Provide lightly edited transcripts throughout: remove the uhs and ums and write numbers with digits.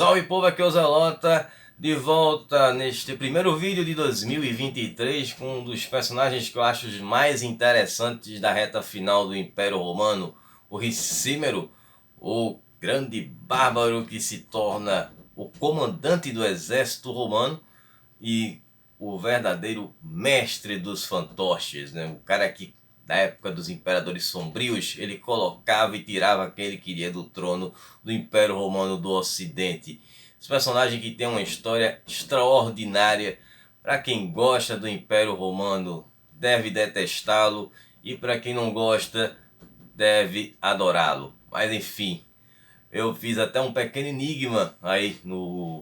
Salve povo, aqui é o Zelota, de volta neste primeiro vídeo de 2023 com um dos personagens que eu acho os mais interessantes da reta final do Império Romano, o Ricímero, o grande bárbaro que se torna o comandante do exército romano e o verdadeiro mestre dos fantoches, né? O cara que da época dos imperadores sombrios, ele colocava e tirava quem ele queria do trono do Império Romano do Ocidente. Esse personagem que tem uma história extraordinária. Para quem gosta do Império Romano, deve detestá-lo, e para quem não gosta, deve adorá-lo. Mas enfim, eu fiz até um pequeno enigma aí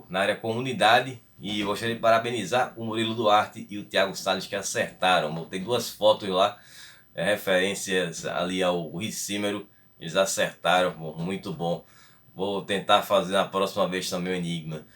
na área comunidade, e eu gostaria de parabenizar o Murilo Duarte e o Thiago Salles, que acertaram. Botei duas fotos lá, referências ali ao Ricímero. Eles acertaram, muito bom. Vou tentar fazer na próxima vez também o enigma.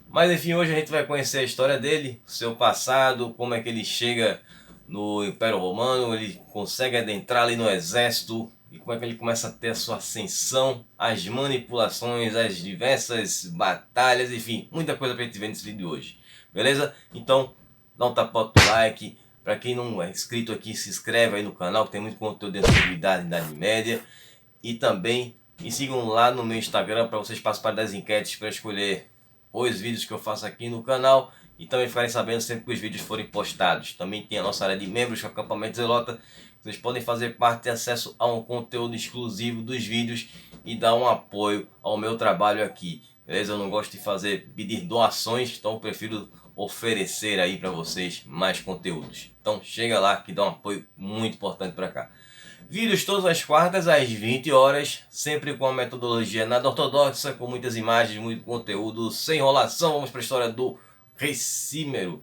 Mas enfim, hoje a gente vai conhecer a história dele, seu passado, como é que ele chega no Império Romano, ele consegue adentrar ali no exército, e como é que ele começa a ter a sua ascensão, as manipulações, as diversas batalhas, enfim, muita coisa pra gente ver nesse vídeo de hoje. Beleza? Então, dá um tapote do like. Para quem não é inscrito aqui, se inscreve aí no canal, que tem muito conteúdo de antiguidade e Idade Média. E também me sigam lá no meu Instagram para vocês participarem das enquetes para escolher os vídeos que eu faço aqui no canal e também ficarem sabendo sempre que os vídeos forem postados. Também tem a nossa área de membros, que é o Acampamento Zelota. Vocês podem fazer parte e ter acesso a um conteúdo exclusivo dos vídeos e dar um apoio ao meu trabalho aqui. Beleza? Eu não gosto de pedir doações, então eu prefiro oferecer aí para vocês mais conteúdos. Então chega lá que dá um apoio muito importante para cá. Vídeos todas as quartas às 20 horas, sempre com a metodologia nada ortodoxa, com muitas imagens, muito conteúdo, sem enrolação. Vamos para a história do Ricímero.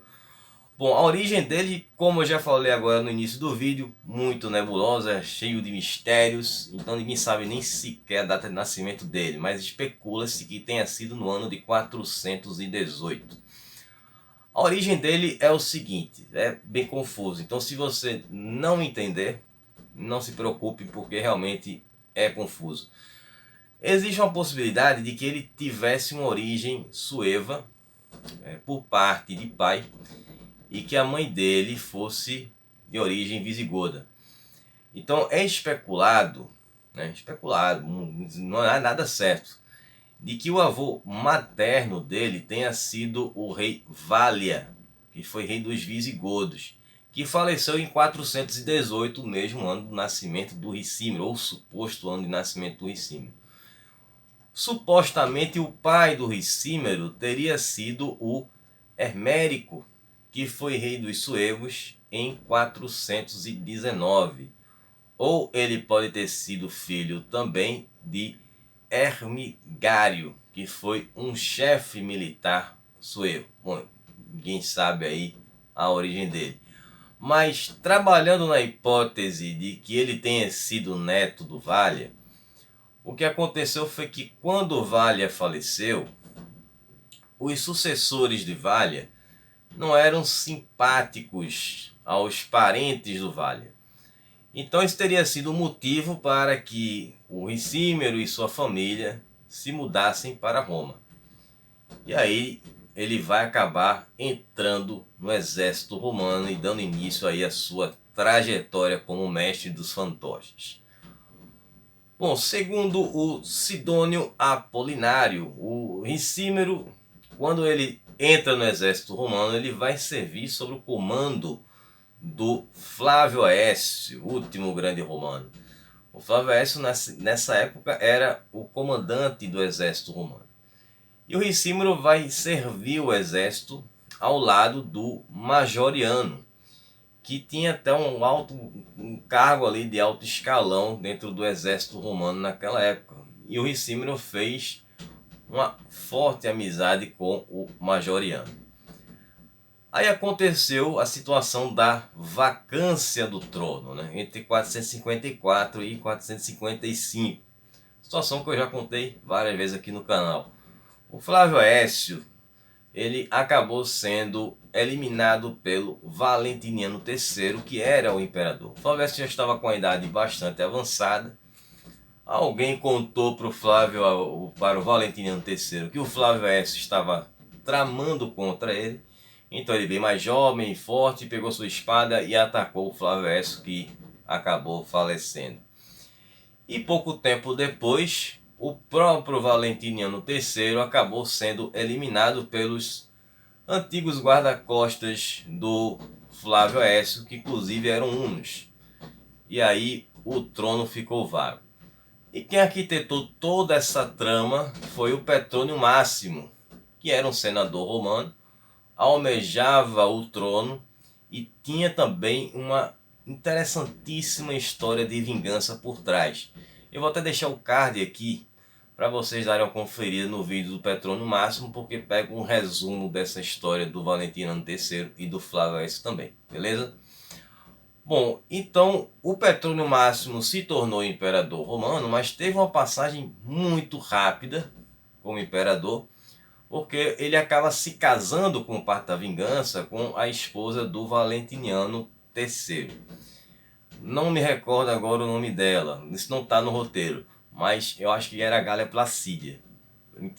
Bom, a origem dele, como eu já falei agora no início do vídeo, muito nebulosa, cheio de mistérios, então ninguém sabe nem sequer a data de nascimento dele, mas especula-se que tenha sido no ano de 418. A origem dele é o seguinte, é bem confuso, então se você não entender, não se preocupe, porque realmente é confuso. Existe uma possibilidade de que ele tivesse uma origem sueva, por parte de pai, e que a mãe dele fosse de origem visigoda. Então é especulado, não há nada certo, de que o avô materno dele tenha sido o rei Vália, que foi rei dos visigodos, que faleceu em 418, o mesmo ano do nascimento do Ricímero, ou suposto ano de nascimento do Ricímero. Supostamente o pai do Ricímero teria sido o Hermérico, que foi rei dos suevos em 419. Ou ele pode ter sido filho também de Hermigário, que foi um chefe militar suevo. Bom, ninguém sabe aí a origem dele. Mas trabalhando na hipótese de que ele tenha sido neto do Vália, o que aconteceu foi que quando Vália faleceu, os sucessores de Vália não eram simpáticos aos parentes do Vália. Então isso teria sido o motivo para que o Ricímero e sua família se mudassem para Roma. E aí ele vai acabar entrando no exército romano e dando início aí à sua trajetória como mestre dos fantoches. Bom, segundo o Sidônio Apolinário, o Ricímero, quando ele entra no exército romano, ele vai servir sob o comando do Flávio Aécio, o último grande romano. O Flávio Aécio nessa época era o comandante do exército romano. E o Ricímero vai servir o exército ao lado do Majoriano, que tinha até um cargo ali de alto escalão dentro do exército romano naquela época. E o Ricímero fez uma forte amizade com o Majoriano. Aí aconteceu a situação da vacância do trono, né, entre 454 e 455. Situação que eu já contei várias vezes aqui no canal. O Flávio Aécio, ele acabou sendo eliminado pelo Valentiniano III, que era o imperador. O Flávio Aécio já estava com a idade bastante avançada, Alguém contou para o Valentiniano III que o Flávio Aécio estava tramando contra ele. Então ele, bem mais jovem e forte, pegou sua espada e atacou o Flávio Aécio, que acabou falecendo. E pouco tempo depois, o próprio Valentiniano III acabou sendo eliminado pelos antigos guarda-costas do Flávio Aécio, que inclusive eram hunos. E aí o trono ficou vago. E quem arquitetou toda essa trama foi o Petrônio Máximo, que era um senador romano, almejava o trono e tinha também uma interessantíssima história de vingança por trás. Eu vou até deixar o card aqui para vocês darem uma conferida no vídeo do Petrônio Máximo, porque pega um resumo dessa história do Valentiniano III e do Flávio Aécio também, beleza? Bom, então o Petrônio Máximo se tornou imperador romano, mas teve uma passagem muito rápida como imperador, porque ele acaba se casando com parte da vingança com a esposa do Valentiniano III. Não me recordo agora o nome dela, isso não está no roteiro, mas eu acho que era Gália Placídia.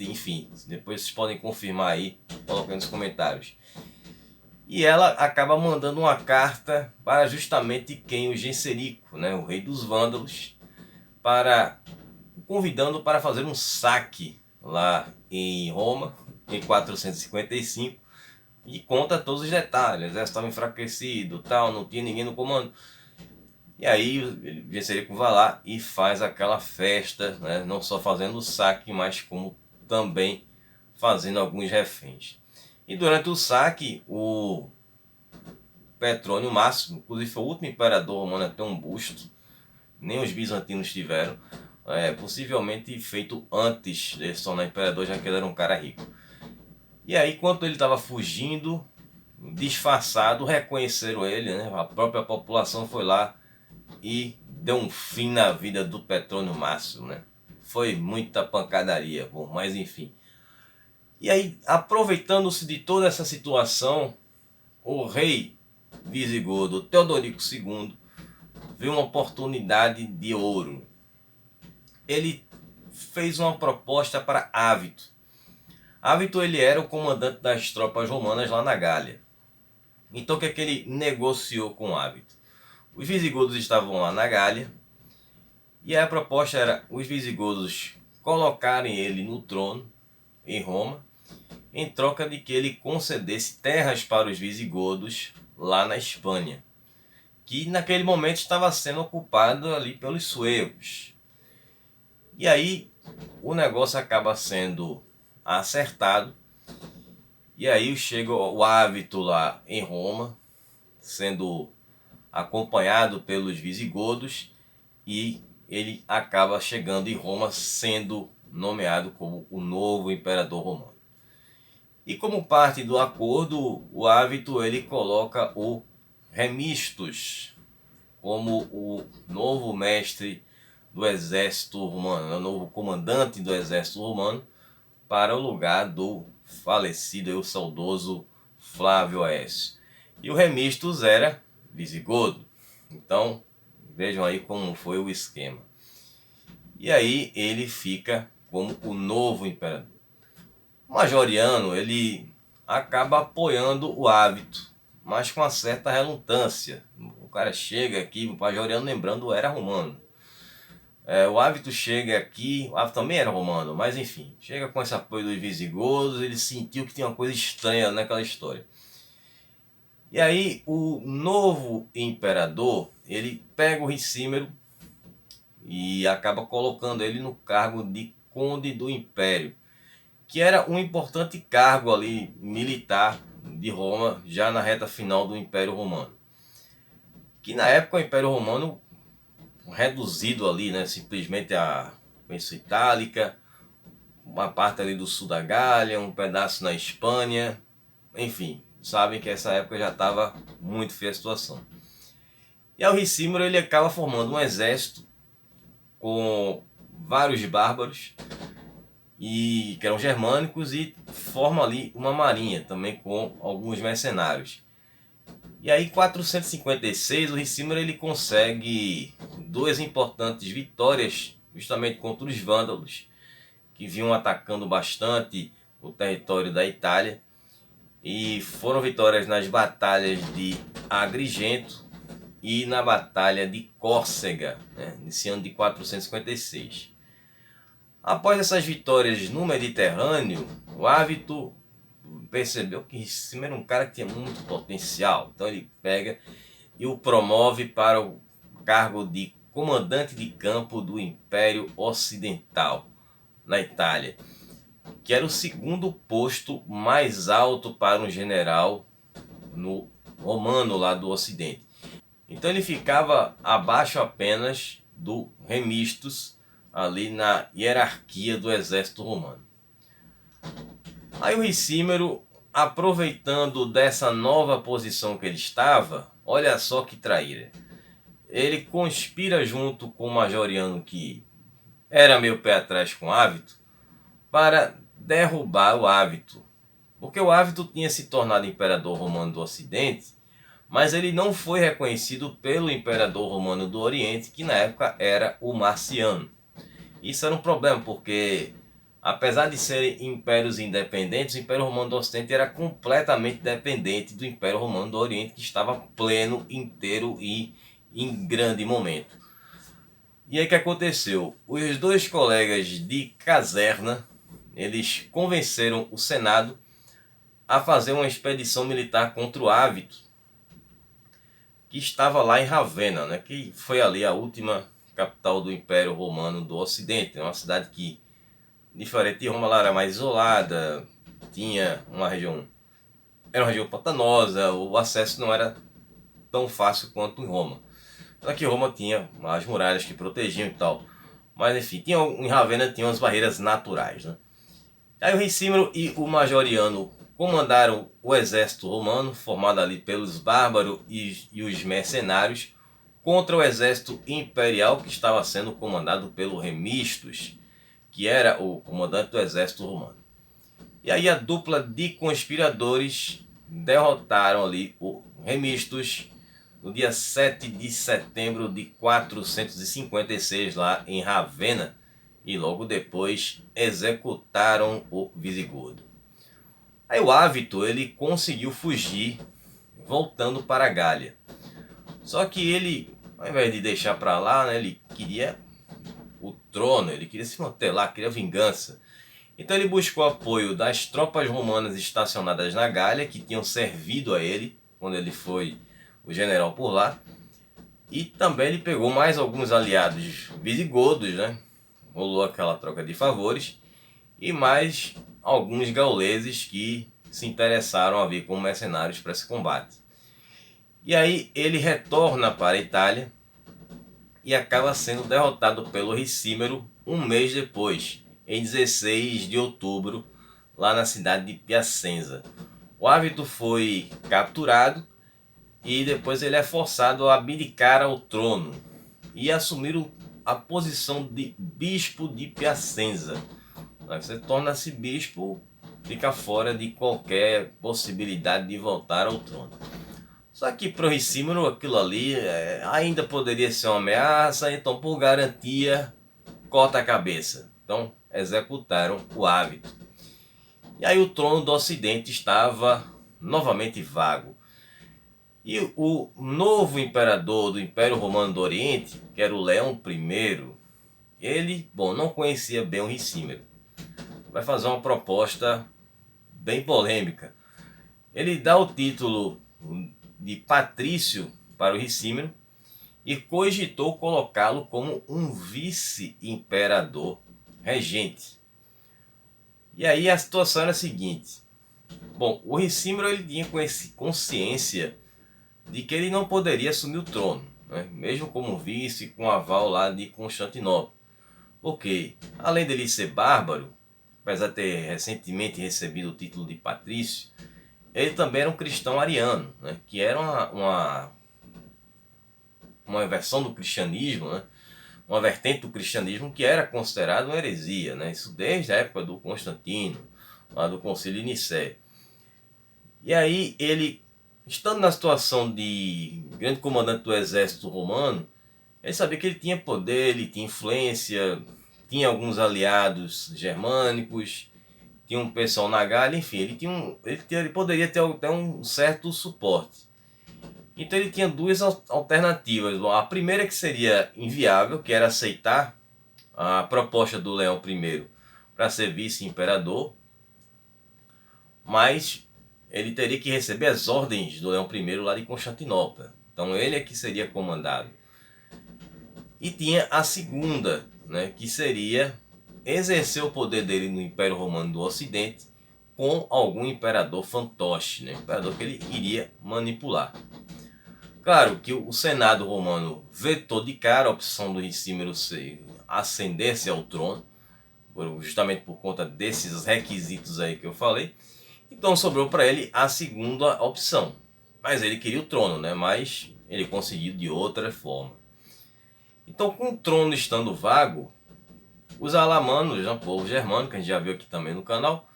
Enfim, depois vocês podem confirmar aí, colocando nos comentários. E ela acaba mandando uma carta para justamente quem? O Genserico, né, o rei dos vândalos, convidando para fazer um saque lá em Roma, em 455, e conta todos os detalhes. O exército estava enfraquecido, tal, não tinha ninguém no comando. E aí o Genserico vai lá e faz aquela festa, né, não só fazendo o saque, mas como também fazendo alguns reféns. E durante o saque, o Petrônio Máximo, inclusive foi o último imperador romano a ter um busto, nem os bizantinos tiveram, possivelmente feito antes de se tornar imperador, já que ele era um cara rico. E aí, enquanto ele estava fugindo, disfarçado, reconheceram ele, né? A própria população foi lá e deu um fim na vida do Petrônio Máximo, né? Foi muita pancadaria, bom, mas enfim. E aí, aproveitando-se de toda essa situação, o rei visigodo Teodorico II viu uma oportunidade de ouro. Ele fez uma proposta para Ávito. Ávito ele era o comandante das tropas romanas lá na Gália. Então o que é que ele negociou com Ávito? Os visigodos estavam lá na Gália e a proposta era os visigodos colocarem ele no trono em Roma, em troca de que ele concedesse terras para os visigodos lá na Espanha, que naquele momento estava sendo ocupado ali pelos suevos. E aí o negócio acaba sendo acertado, e aí chega o Ávito lá em Roma, sendo acompanhado pelos visigodos, e ele acaba chegando em Roma sendo nomeado como o novo imperador romano. E como parte do acordo, o Ávito ele coloca o Remistus como o novo mestre do exército romano, o novo comandante do exército romano, para o lugar do falecido e o saudoso Flávio Aécio. E o Remistus era visigodo. Então, vejam aí como foi o esquema. E aí ele fica como o novo imperador. O Majoriano, ele acaba apoiando o Ávito, mas com uma certa relutância. O cara chega aqui, o Majoriano, lembrando, era romano. O Ávito chega aqui, o Ávito também era romano, mas enfim, chega com esse apoio dos visigodos, ele sentiu que tinha uma coisa estranha naquela história. E aí o novo imperador, ele pega o Ricímero e acaba colocando ele no cargo de Conde do Império, que era um importante cargo ali militar de Roma, já na reta final do Império Romano. Que na época o Império Romano, reduzido ali, né, simplesmente a Península Itálica, uma parte ali do sul da Gália, um pedaço na Espanha, enfim, sabem que essa época já estava muito feia a situação. E ao Ricímero ele acaba formando um exército com vários bárbaros, e que eram germânicos, e forma ali uma marinha também com alguns mercenários. E aí em 456 o Ricímero ele consegue duas importantes vitórias justamente contra os vândalos, que vinham atacando bastante o território da Itália. E foram vitórias nas batalhas de Agrigento e na batalha de Córcega, né, nesse ano de 456. Após essas vitórias no Mediterrâneo, o Ávito percebeu que Ricimer era um cara que tinha muito potencial. Então ele pega e o promove para o cargo de comandante de campo do Império Ocidental, na Itália, que era o segundo posto mais alto para um general no romano lá do Ocidente. Então ele ficava abaixo apenas do Remistus, ali na hierarquia do exército romano. Aí o Ricímero, aproveitando dessa nova posição que ele estava, olha só que traíra, ele conspira junto com o Majoriano, que era meio pé atrás com o Ávito, para derrubar o Ávito. Porque o Ávito tinha se tornado imperador romano do Ocidente, mas ele não foi reconhecido pelo imperador romano do Oriente, que na época era o Marciano. Isso era um problema, porque apesar de serem impérios independentes, o Império Romano do Ocidente era completamente dependente do Império Romano do Oriente, que estava pleno, inteiro e em grande momento. E aí o que aconteceu? Os dois colegas de caserna, eles convenceram o Senado a fazer uma expedição militar contra o Ávito, que estava lá em Ravenna, né, que foi ali a última capital do Império Romano do Ocidente. É uma cidade que, diferente de Roma, lá era mais isolada, tinha uma região, era uma região pantanosa, o acesso não era tão fácil quanto em Roma. Aqui Roma tinha as muralhas que protegiam e tal, mas enfim, em Ravenna tinha umas barreiras naturais, né? Aí o Ricímero e o Majoriano comandaram o exército romano, formado ali pelos bárbaros e os mercenários, contra o exército imperial que estava sendo comandado pelo Remistus, que era o comandante do exército romano. E aí a dupla de conspiradores derrotaram ali o Remistus no dia 7 de setembro de 456 lá em Ravenna, e logo depois executaram o visigodo. Aí o Ávito, ele conseguiu fugir voltando para a Gália. Só que ele, ao invés de deixar para lá, né, ele queria o trono, ele queria se manter lá, queria vingança. Então ele buscou apoio das tropas romanas estacionadas na Gália, que tinham servido a ele quando ele foi o general por lá. E também ele pegou mais alguns aliados visigodos, né? Rolou aquela troca de favores. E mais alguns gauleses que se interessaram a vir como mercenários para esse combate. E aí ele retorna para a Itália e acaba sendo derrotado pelo Ricímero um mês depois, em 16 de outubro, lá na cidade de Piacenza. O Ávito foi capturado e depois ele é forçado a abdicar ao trono e assumir a posição de bispo de Piacenza. Você torna-se bispo, fica fora de qualquer possibilidade de voltar ao trono. Só que para o Ricímero aquilo ali ainda poderia ser uma ameaça, então por garantia corta a cabeça. Então executaram o Ávito. E aí o trono do Ocidente estava novamente vago. E o novo imperador do Império Romano do Oriente, que era o Leão I, ele, não conhecia bem o Ricímero. Vai fazer uma proposta bem polêmica. Ele dá o título de patrício para o Ricímero e cogitou colocá-lo como um vice-imperador regente. E aí a situação era a seguinte. O Ricímero ele tinha consciência de que ele não poderia assumir o trono, né? Mesmo como vice com aval lá de Constantinopla. Porque, além dele ser bárbaro, apesar de ter recentemente recebido o título de patrício, ele também era um cristão ariano, né? Que era uma versão do cristianismo, né? Uma vertente do cristianismo que era considerada uma heresia, né? Isso desde a época do Constantino, lá do Concílio de Nicéia. E aí ele, estando na situação de grande comandante do exército romano, Ele sabia que ele tinha poder, ele tinha influência, tinha alguns aliados germânicos, tinha um pessoal na Gália, enfim, ele poderia ter até um certo suporte. Então ele tinha duas alternativas. Bom, a primeira que seria inviável, que era aceitar a proposta do Leão I para ser vice-imperador, mas ele teria que receber as ordens do Leão I lá de Constantinopla. Então ele é que seria comandado. E tinha a segunda, né, que seria exercer o poder dele no Império Romano do Ocidente com algum imperador fantoche, né, imperador que ele iria manipular. Claro que o Senado romano vetou de cara a opção do Ricímero ascender-se ao trono, justamente por conta desses requisitos aí que eu falei. Então sobrou para ele a segunda opção. Mas ele queria o trono, né? Mas ele conseguiu de outra forma. Então, com o trono estando vago, os alamanos, o povo germânico, que a gente já viu aqui também no canal,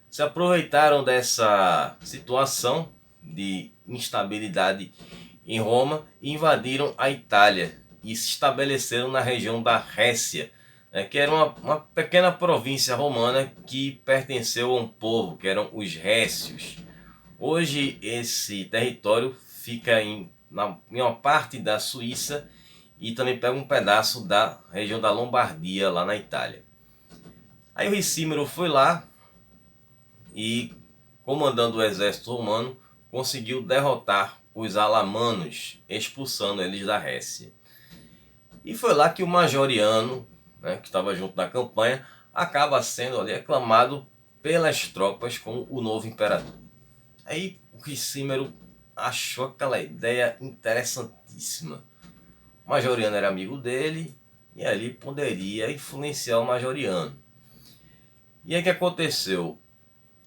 se aproveitaram dessa situação de instabilidade em Roma e invadiram a Itália e se estabeleceram na região da Récia, né, que era uma pequena província romana que pertenceu a um povo, que eram os récios. Hoje esse território fica em uma parte da Suíça e também pega um pedaço da região da Lombardia, lá na Itália. Aí o Ricímero foi lá e, comandando o exército romano, conseguiu derrotar os alamanos, expulsando eles da Récia. E foi lá que o Majoriano, né, que estava junto na campanha, acaba sendo ali aclamado pelas tropas como o novo imperador. Aí o Ricímero achou aquela ideia interessantíssima. O Majoriano era amigo dele e ali poderia influenciar o Majoriano. E aí o que aconteceu?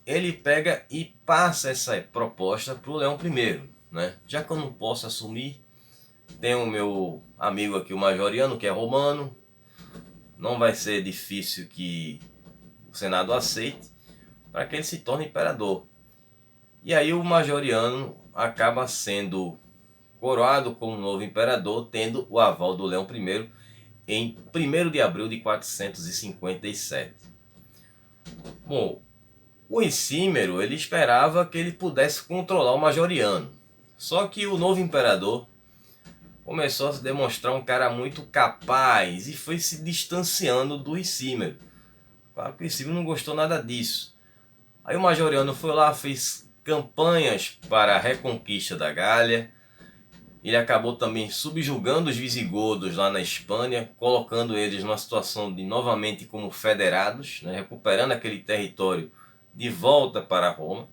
Ele pega e passa essa proposta para o Leão I, né? Já que eu não posso assumir, tem o meu amigo aqui, o Majoriano, que é romano, não vai ser difícil que o Senado aceite para que ele se torne imperador. E aí o Majoriano acaba sendo coroado como novo imperador, tendo o aval do Leão I em 1º de abril de 457. Bom, o Ricímero, ele esperava que ele pudesse controlar o Majoriano. Só que o novo imperador começou a se demonstrar um cara muito capaz e foi se distanciando do Ricímero. Claro que o Ricímero não gostou nada disso. Aí o Majoriano foi lá, fez campanhas para a reconquista da Gália. Ele acabou também subjugando os visigodos lá na Espanha, colocando eles numa situação de novamente como federados, né, recuperando aquele território de volta para Roma.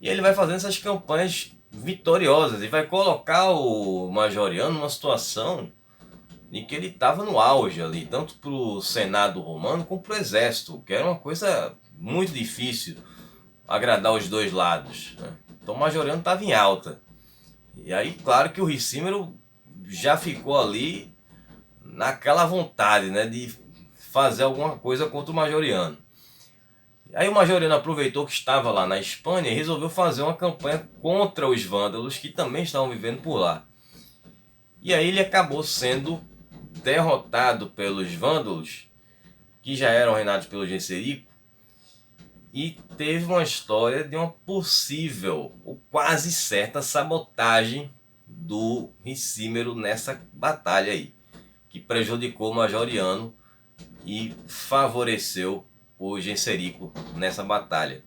E ele vai fazendo essas campanhas vitoriosas e vai colocar o Majoriano numa situação em que ele estava no auge ali, tanto para o Senado romano como para o exército, que era uma coisa muito difícil agradar os dois lados, né? Então o Majoriano estava em alta. E aí, claro que o Ricímero já ficou ali naquela vontade, né, de fazer alguma coisa contra o Majoriano. Aí o Majoriano aproveitou que estava lá na Espanha e resolveu fazer uma campanha contra os vândalos que também estavam vivendo por lá. E aí ele acabou sendo derrotado pelos vândalos, que já eram reinados pelo Genserico, e teve uma história de uma possível ou quase certa sabotagem do Ricímero nessa batalha aí, que prejudicou o Majoriano e favoreceu o Genserico nessa batalha.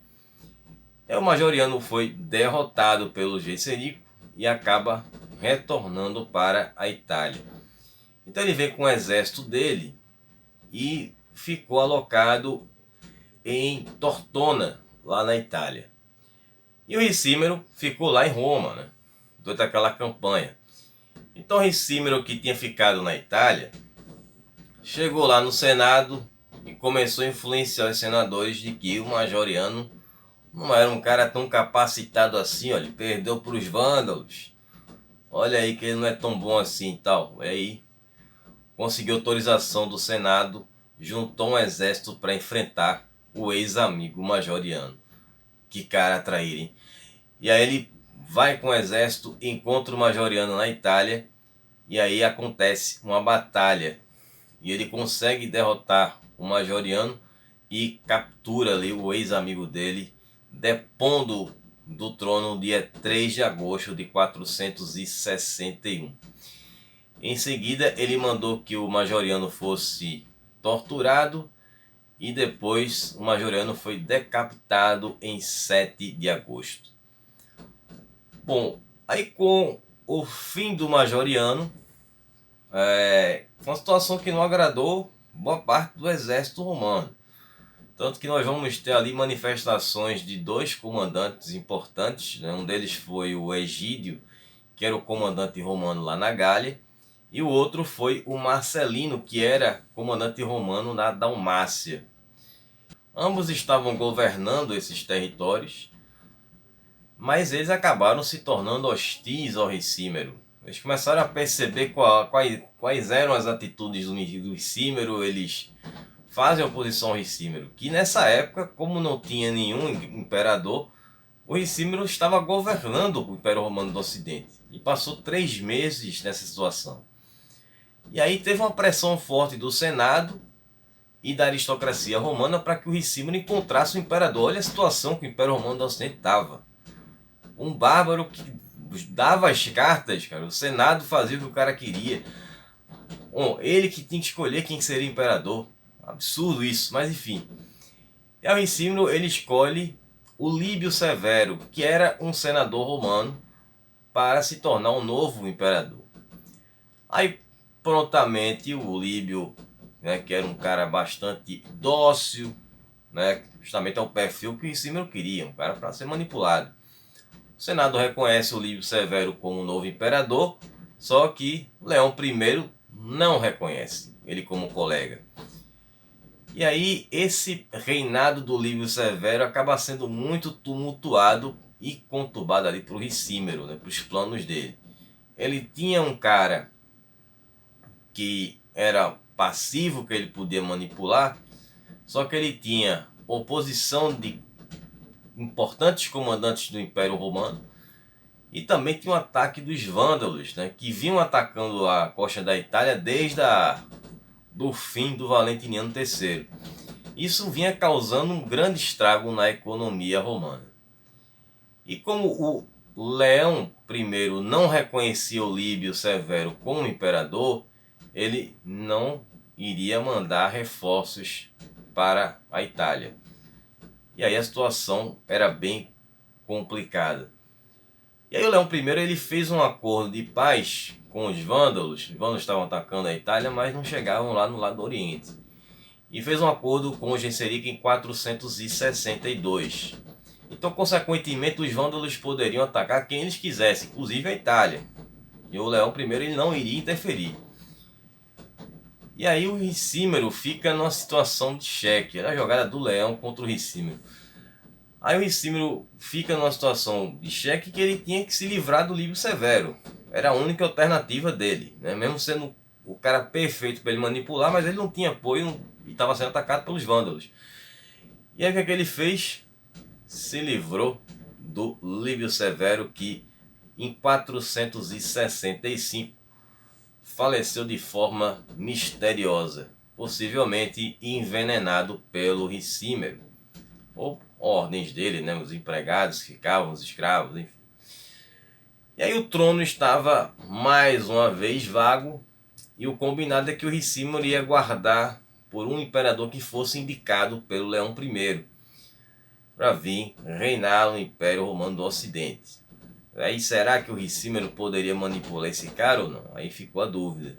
O Majoriano foi derrotado pelo Genserico e acaba retornando para a Itália. Então ele veio com o exército dele e ficou alocado em Tortona, lá na Itália. E o Ricímero ficou lá em Roma, né, durante aquela campanha. Então o Ricímero, que tinha ficado na Itália, chegou lá no Senado e começou a influenciar os senadores de que o Majoriano não era um cara tão capacitado assim, olha, ele perdeu para os vândalos. Olha aí que ele não é tão bom assim e tal. E aí conseguiu autorização do Senado, juntou um exército para enfrentar o ex-amigo Majoriano. Que cara traíra, hein? E aí ele vai com o exército, encontra o Majoriano na Itália E aí acontece uma batalha e ele consegue derrotar o Majoriano e captura ali o ex-amigo dele, depondo do trono no dia 3 de agosto de 461. Em seguida, ele mandou que o Majoriano fosse torturado e depois o Majoriano foi decapitado em 7 de agosto. Bom, aí com o fim do Majoriano, foi uma situação que não agradou boa parte do exército romano. Tanto que nós vamos ter ali manifestações de dois comandantes importantes, né? Um deles foi o Egídio, que era o comandante romano lá na Gália, e o outro foi o Marcelino, que era comandante romano na Dalmácia. Ambos estavam governando esses territórios, mas eles acabaram se tornando hostis ao rei Címero. Eles começaram a perceber quais eram as atitudes do Címero. Eles fazem oposição ao rei Címero, que nessa época, como não tinha nenhum imperador, o rei Címero estava governando o Império Romano do Ocidente e passou 3 meses nessa situação. E aí teve uma pressão forte do Senado e da aristocracia romana para que o rei Címero encontrasse o imperador. Olha a situação que o Império Romano do Ocidente estava. Um bárbaro que dava as cartas, cara. O Senado fazia o que o cara queria. Bom, ele que tinha que escolher quem seria imperador. Absurdo isso, mas enfim. E ao rei Címero ele escolhe o Líbio Severo, que era um senador romano, para se tornar um novo imperador. Aí prontamente o Líbio, né, que era um cara bastante dócil, né, justamente é o perfil que o Címero queria, um cara para ser manipulado. O Senado reconhece o Líbio Severo como novo imperador, só que Leão I não reconhece ele como colega. E aí esse reinado do Líbio Severo acaba sendo muito tumultuado e conturbado ali para o rei Címero, né, para os planos dele. Ele tinha um cara que era passivo, que ele podia manipular, só que ele tinha oposição de importantes comandantes do Império Romano e também tinha um ataque dos vândalos, né, que vinham atacando a costa da Itália desde do fim do Valentiniano III. Isso vinha causando um grande estrago na economia romana. E como o Leão I não reconhecia o Líbio Severo como imperador, ele não iria mandar reforços para a Itália. E aí a situação era bem complicada. E aí o Leão I ele fez um acordo de paz com os vândalos. Os vândalos estavam atacando a Itália, mas não chegavam lá no lado do Oriente. E fez um acordo com o Genseric em 462. Então, consequentemente, os vândalos poderiam atacar quem eles quisessem, inclusive a Itália. E o Leão I ele não iria interferir. E aí o rei Címero fica numa situação de cheque. Era a jogada do Leão contra o rei Címero. Aí o rei Címero fica numa situação de cheque que ele tinha que se livrar do Líbio Severo. Era a única alternativa dele, né? Mesmo sendo o cara perfeito para ele manipular, mas ele não tinha apoio e estava sendo atacado pelos vândalos. E aí o que é que ele fez? Se livrou do Líbio Severo, que em 465 faleceu de forma misteriosa, possivelmente envenenado pelo rei Címero, ou ordens dele, né, os empregados que ficavam, os escravos, enfim. E aí o trono estava mais uma vez vago, e o combinado é que o rei Címero ia guardar por um imperador que fosse indicado pelo Leão I, para vir reinar no Império Romano do Ocidente. Aí será que o rei Címero poderia manipular esse cara ou não? Aí ficou a dúvida.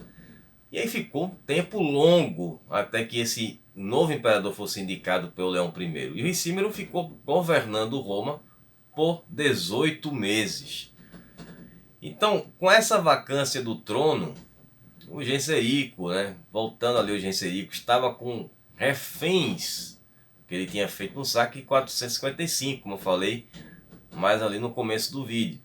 E aí ficou um tempo longo até que esse novo imperador fosse indicado pelo Leão I. E o rei Címero ficou governando Roma por 18 meses. Então, com essa vacância do trono, o Genserico, né, voltando ali, o Genserico estava com reféns que ele tinha feito no saque em 455, como eu falei mais ali no começo do vídeo.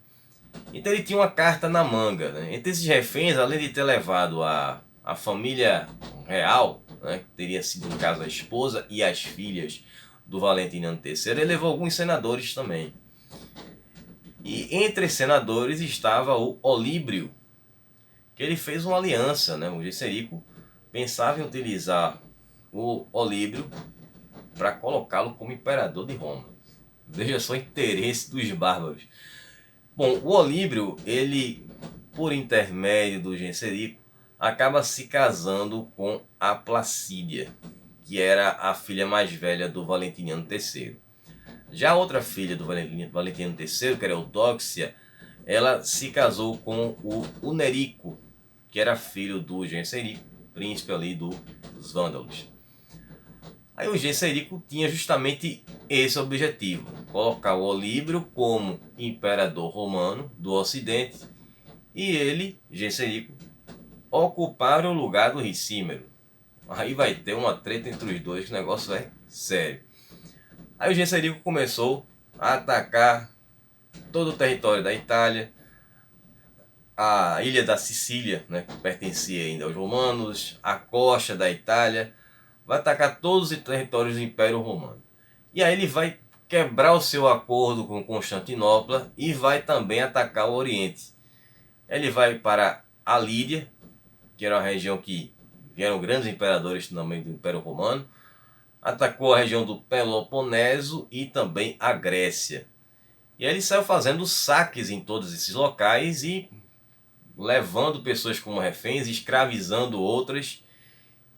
Então ele tinha uma carta na manga, né? Entre esses reféns, além de ter levado a família real, né, que teria sido no caso a esposa e as filhas do Valentiniano III, ele levou alguns senadores também. E entre os senadores estava o Olíbrio, que ele fez uma aliança, né? O Genserico pensava em utilizar o Olíbrio para colocá-lo como imperador de Roma. Veja só o interesse dos bárbaros. Bom, o Olíbrio, ele, por intermédio do Genserico, acaba se casando com a Placídia, que era a filha mais velha do Valentiniano III. Já a outra filha do Valentiniano III, que era Eudóxia, ela se casou com o Unerico, que era filho do Genserico, príncipe ali dos Vândalos. Aí o Genserico tinha justamente esse objetivo, colocar o Olíbrio como imperador romano do Ocidente e ele, Genserico, ocupar o lugar do Ricímero. Aí vai ter uma treta entre os dois, que o negócio é sério. Aí o Genserico começou a atacar todo o território da Itália, a ilha da Sicília, né, que pertencia ainda aos romanos, a costa da Itália, vai atacar todos os territórios do Império Romano. E aí ele vai quebrar o seu acordo com Constantinopla e vai também atacar o Oriente. Ele vai para a Lídia, que era uma região que eram grandes imperadores também do Império Romano, atacou a região do Peloponeso e também a Grécia. E aí ele saiu fazendo saques em todos esses locais e levando pessoas como reféns, escravizando outras.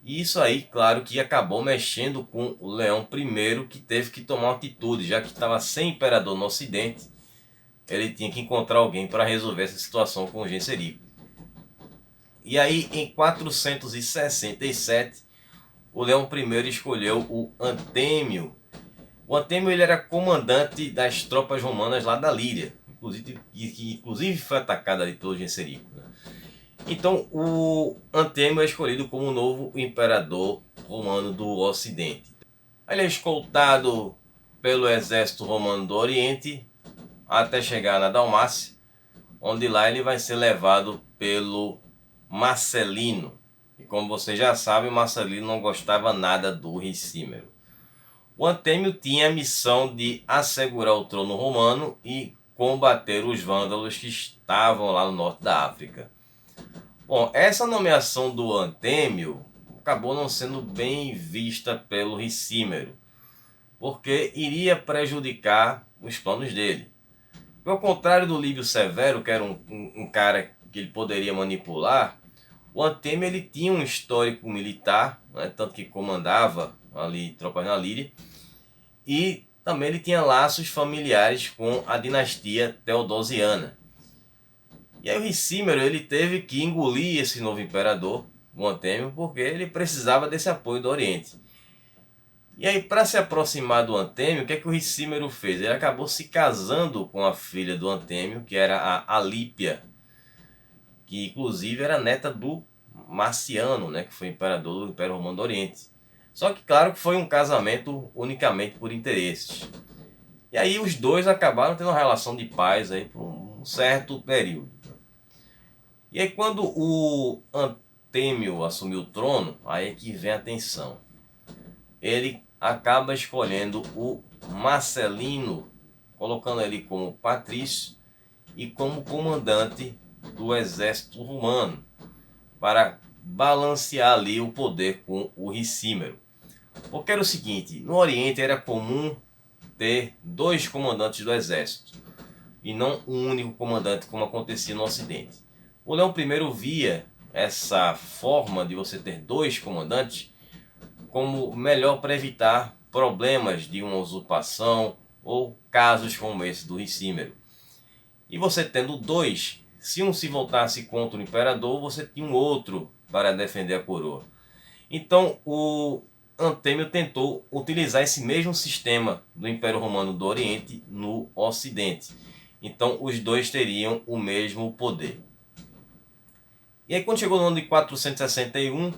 E isso aí, claro, que acabou mexendo com o Leão I, que teve que tomar uma atitude, já que estava sem imperador no Ocidente, ele tinha que encontrar alguém para resolver essa situação com o Genserico. E aí, em 467, o Leão I escolheu o Antêmio. O Antêmio ele era comandante das tropas romanas lá da Líria, que inclusive foi atacada ali pelo Genserico, né? Então o Antêmio é escolhido como o novo imperador romano do Ocidente. Ele é escoltado pelo exército romano do Oriente até chegar na Dalmácia, onde lá ele vai ser levado pelo Marcelino. E como você já sabe, Marcelino não gostava nada do Ricímero. O Antêmio tinha a missão de assegurar o trono romano e combater os vândalos que estavam lá no norte da África. Bom, essa nomeação do Antêmio acabou não sendo bem vista pelo Ricímero, porque iria prejudicar os planos dele. Ao contrário do Líbio Severo, que era um cara que ele poderia manipular, o Antêmio ele tinha um histórico militar, né, tanto que comandava ali tropas na Líria, e também ele tinha laços familiares com a dinastia Teodosiana. E aí o Ricímero ele teve que engolir esse novo imperador, o Antêmio, porque ele precisava desse apoio do Oriente. E aí, para se aproximar do Antêmio, o que é que o Ricímero fez? Ele acabou se casando com a filha do Antêmio, que era a Alípia, que inclusive era neta do Marciano, né, que foi imperador do Império Romano do Oriente. Só que claro que foi um casamento unicamente por interesses. E aí os dois acabaram tendo uma relação de paz aí por um certo período. E aí quando o Antêmio assumiu o trono, aí é que vem a tensão. Ele acaba escolhendo o Marcelino, colocando ele como patrício e como comandante do exército romano, para balancear ali o poder com o Ricímero. Porque era o seguinte, no Oriente era comum ter dois comandantes do exército, e não um único comandante como acontecia no Ocidente. O Leão I via essa forma de você ter dois comandantes como melhor para evitar problemas de uma usurpação ou casos como esse do Ricímero. E você tendo dois, se um se voltasse contra o imperador, você tinha um outro para defender a coroa. Então o Antêmio tentou utilizar esse mesmo sistema do Império Romano do Oriente no Ocidente. Então os dois teriam o mesmo poder. E aí quando chegou no ano de 461,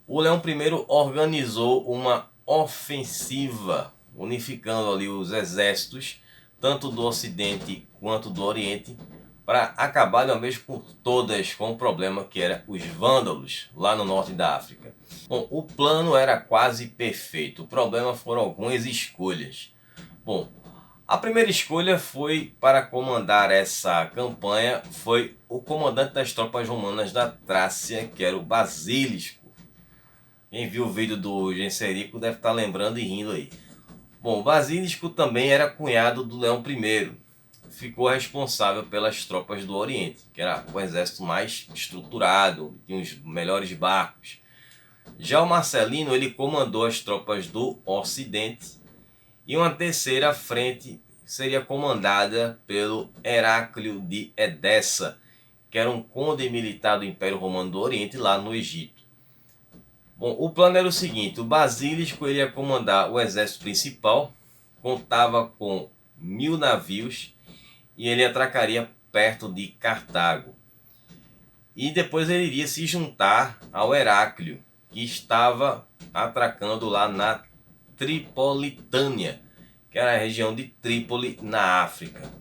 o Leão I organizou uma ofensiva, unificando ali os exércitos, tanto do Ocidente quanto do Oriente, para acabar de uma vez por todas com o problema que era os vândalos lá no norte da África. Bom, o plano era quase perfeito, o problema foram algumas escolhas. Bom, A primeira escolha foi para comandar essa campanha foi o comandante das tropas romanas da Trácia, que era o Basílisco. Quem viu o vídeo do Genserico deve estar lembrando e rindo aí. Bom, o Basílisco também era cunhado do Leão I. Ficou responsável pelas tropas do Oriente, que era o exército mais estruturado, tinha os melhores barcos. Já o Marcelino, ele comandou as tropas do Ocidente, e uma terceira frente seria comandada pelo Heráclio de Edessa, que era um conde militar do Império Romano do Oriente lá no Egito. Bom, o plano era o seguinte: o Basílisco ele ia comandar o exército principal, contava com 1000 navios e ele atracaria perto de Cartago. E depois ele iria se juntar ao Heráclio, que estava atracando lá na Tripolitânia, que era a região de Trípoli, na África.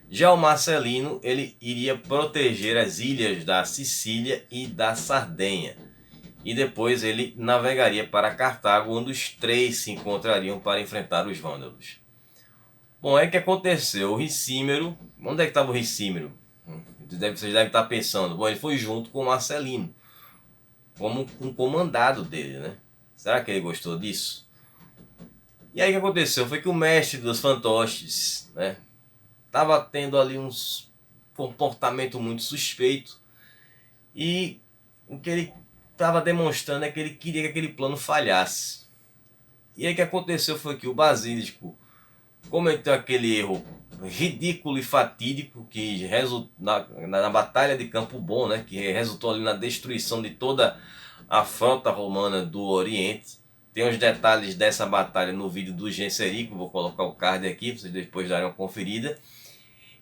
Já o Marcelino ele iria proteger as ilhas da Sicília e da Sardenha. E depois ele navegaria para Cartago, onde os três se encontrariam para enfrentar os vândalos. Bom, é que aconteceu, o Ricímero, onde é que estava o Ricímero? Vocês devem estar pensando, bom, ele foi junto com o Marcelino, como um comandado dele, né? Será que ele gostou disso? E aí o que aconteceu foi que o mestre dos fantoches, né, estava tendo ali uns comportamento muito suspeito, e o que ele estava demonstrando é que ele queria que aquele plano falhasse. E aí o que aconteceu foi que o Basílisco cometeu aquele erro ridículo e fatídico que resultou na Batalha de Campo Bom, né, que resultou ali na destruição de toda a frota romana do Oriente. Tem os detalhes dessa batalha no vídeo do Genserico, vou colocar o card aqui para vocês depois darem uma conferida.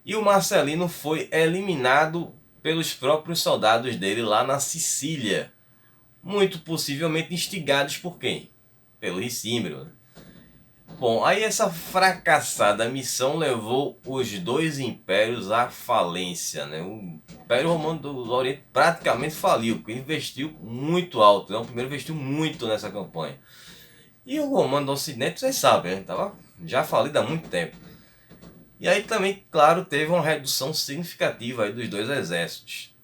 E o Marcelino foi eliminado pelos próprios soldados dele lá na Sicília, muito possivelmente instigados por quem? Pelo Ricímero, né? Bom, aí essa fracassada missão levou os dois impérios à falência, né? O Império Romano do Oriente praticamente faliu, porque investiu muito alto, né? O primeiro investiu muito nessa campanha. E o Romano do Ocidente, vocês sabem, né? Estava já falido há muito tempo. E aí também, claro, teve uma redução significativa aí dos dois exércitos.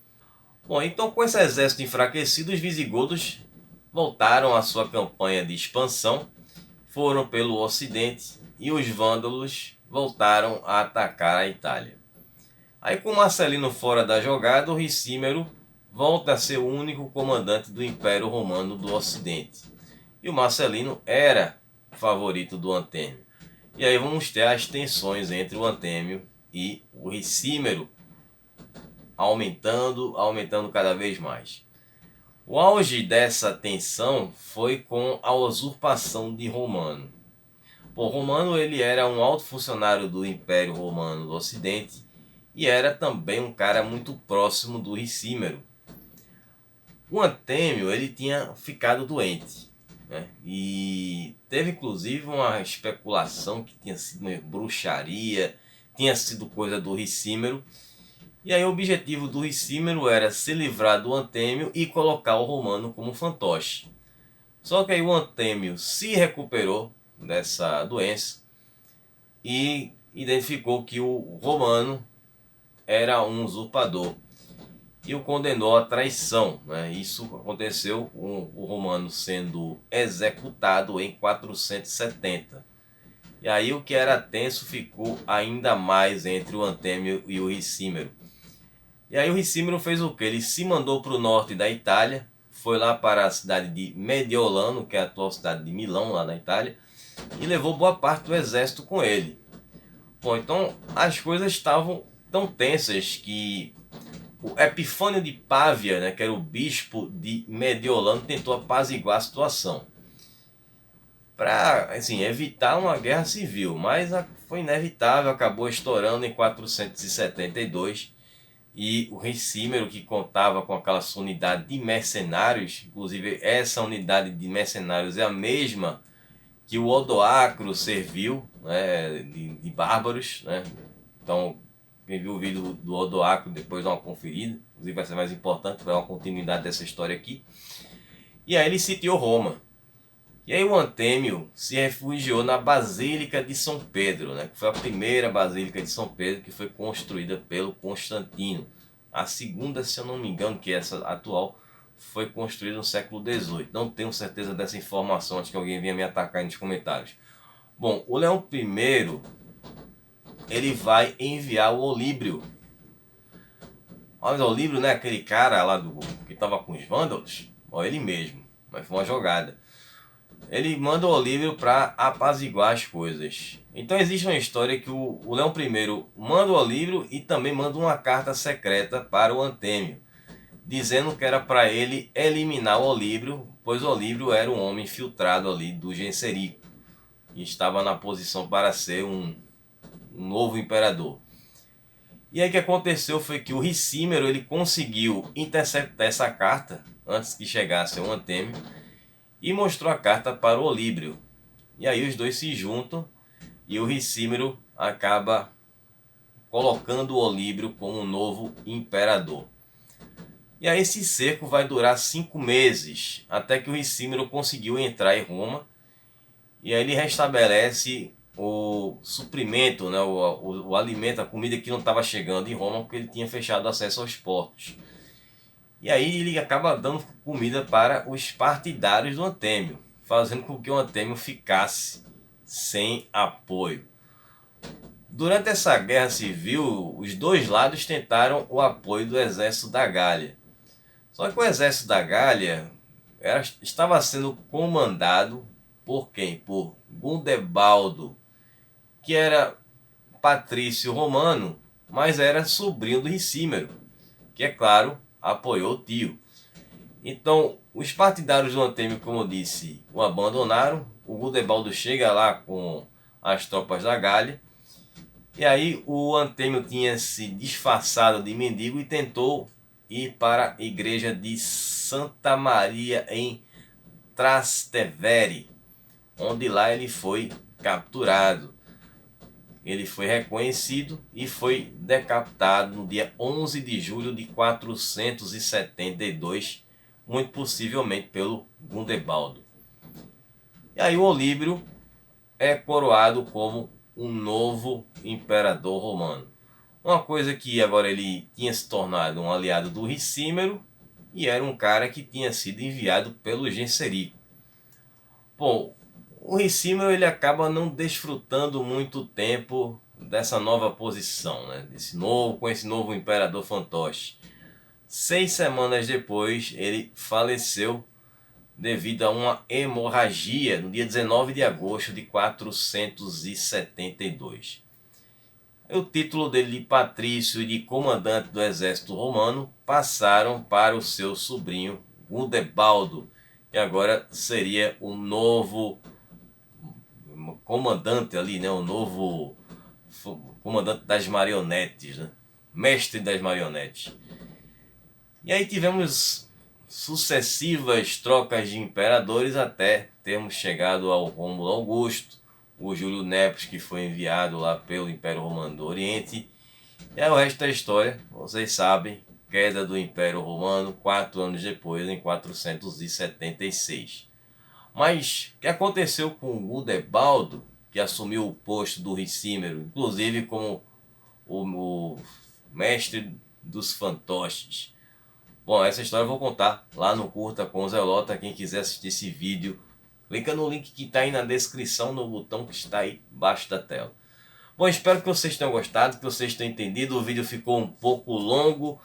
Bom, então com esse exército enfraquecido, os visigodos voltaram à sua campanha de expansão, foram pelo Ocidente e os vândalos voltaram a atacar a Itália. Aí com Marcelino fora da jogada, o Ricímero volta a ser o único comandante do Império Romano do Ocidente. E o Marcelino era favorito do Antêmio. E aí vamos ter as tensões entre o Antêmio e o Ricímero aumentando cada vez mais. O auge dessa tensão foi com a usurpação de Romano. O Romano ele era um alto funcionário do Império Romano do Ocidente e era também um cara muito próximo do Ricímero. O Antêmio ele tinha ficado doente, né? E teve inclusive uma especulação que tinha sido uma bruxaria, tinha sido coisa do Ricímero. E aí o objetivo do Ricímero era se livrar do Antêmio e colocar o Romano como fantoche. Só que aí o Antêmio se recuperou dessa doença e identificou que o Romano era um usurpador e o condenou à traição, né? Isso aconteceu com o Romano sendo executado em 470. E aí o que era tenso ficou ainda mais entre o Antêmio e o Ricímero. E aí o Ricímero fez o que? Ele se mandou para o norte da Itália, foi lá para a cidade de Mediolano, que é a atual cidade de Milão, lá na Itália, e levou boa parte do exército com ele. Bom, então as coisas estavam tão tensas que o Epifânio de Pávia, né, que era o bispo de Mediolano, tentou apaziguar a situação para assim, evitar uma guerra civil, mas foi inevitável, acabou estourando em 472. E o Ricímero, que contava com aquela sua unidade de mercenários, inclusive essa unidade de mercenários é a mesma que o Odoacro serviu, né, de bárbaros, né? Então, quem viu o vídeo do Odoacro depois dá uma conferida, inclusive vai ser mais importante, vai dar uma continuidade dessa história aqui. E aí ele sitiou Roma. E aí o Antêmio se refugiou na Basílica de São Pedro, né, que foi a primeira Basílica de São Pedro que foi construída pelo Constantino. A segunda, se eu não me engano, que é essa atual, foi construída no século XVIII. Não tenho certeza dessa informação, antes que alguém venha me atacar aí nos comentários. Bom, o Leão I, ele vai enviar o Olíbrio. Mas o Olíbrio não é aquele cara lá que estava com os vândalos? Ó, ele mesmo, mas foi uma jogada. Ele manda o Olíbrio para apaziguar as coisas. Então existe uma história que o Leão I manda o Olíbrio e também manda uma carta secreta para o Antêmio, dizendo que era para ele eliminar o Olíbrio, pois o Olíbrio era um homem infiltrado ali do Genserico e estava na posição para ser um novo imperador. E aí o que aconteceu foi que o Ricímero ele conseguiu interceptar essa carta antes que chegasse o Antêmio e mostrou a carta para o Olíbrio. E aí os dois se juntam e o Ricímero acaba colocando o Olíbrio como um novo imperador. E aí esse cerco vai durar 5 meses, até que o Ricímero conseguiu entrar em Roma, e aí ele restabelece o suprimento, né, o alimento, a comida que não estava chegando em Roma, porque ele tinha fechado acesso aos portos. E aí ele acaba dando comida para os partidários do Antêmio, fazendo com que o Antêmio ficasse sem apoio. Durante essa guerra civil, os dois lados tentaram o apoio do exército da Gália. Só que o exército da Gália estava sendo comandado por quem? Por Gundebaldo, que era patrício romano, mas era sobrinho do Ricímero, que, é claro, apoiou o tio. Então, os partidários do Antêmio, como eu disse, o abandonaram. O Gundebaldo chega lá com as tropas da Gália. E aí o Antêmio tinha se disfarçado de mendigo e tentou ir para a igreja de Santa Maria em Trastevere, onde lá ele foi capturado. Ele foi reconhecido e foi decapitado no dia 11 de julho de 472, muito possivelmente pelo Gundebaldo. E aí o Olíbrio é coroado como um novo imperador romano. Uma coisa que agora ele tinha se tornado um aliado do Ricímero e era um cara que tinha sido enviado pelo Genserico. Bom, o Ricímero ele acaba não desfrutando muito tempo dessa nova posição, né? Com esse novo imperador fantoche. 6 semanas depois ele faleceu devido a uma hemorragia no dia 19 de agosto de 472. O título dele de patrício e de comandante do exército romano passaram para o seu sobrinho Gundebaldo, que agora seria o novo comandante ali, né? O novo comandante das marionetes, né? Mestre das marionetes. E aí tivemos sucessivas trocas de imperadores até termos chegado ao Rômulo Augusto, o Júlio Nepos, que foi enviado lá pelo Império Romano do Oriente. E aí o resto da história, vocês sabem, queda do Império Romano 4 anos depois, em 476. Mas o que aconteceu com o Gundebaldo, que assumiu o posto do Ricímero, inclusive como o mestre dos fantoches? Bom, essa história eu vou contar lá no Curta com o Zelota. Quem quiser assistir esse vídeo, clica no link que está aí na descrição, no botão que está aí embaixo da tela. Bom, espero que vocês tenham gostado, que vocês tenham entendido. O vídeo ficou um pouco longo,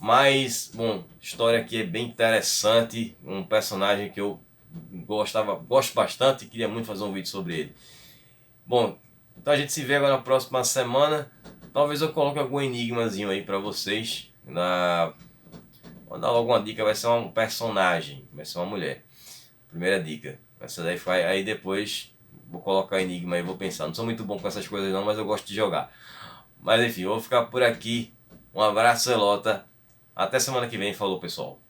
mas, bom, a história aqui é bem interessante. Um personagem que eu gosto bastante e queria muito fazer um vídeo sobre ele. Bom, então a gente se vê agora na próxima semana. Talvez eu coloque algum enigmazinho aí para vocês. Vou dar logo uma dica, vai ser um personagem, vai ser uma mulher. Primeira dica. Essa daí foi, aí depois vou colocar enigma e vou pensar. Não sou muito bom com essas coisas não, mas eu gosto de jogar. Mas enfim, eu vou ficar por aqui. Um abraço, Zelota. Até semana que vem. Falou, pessoal.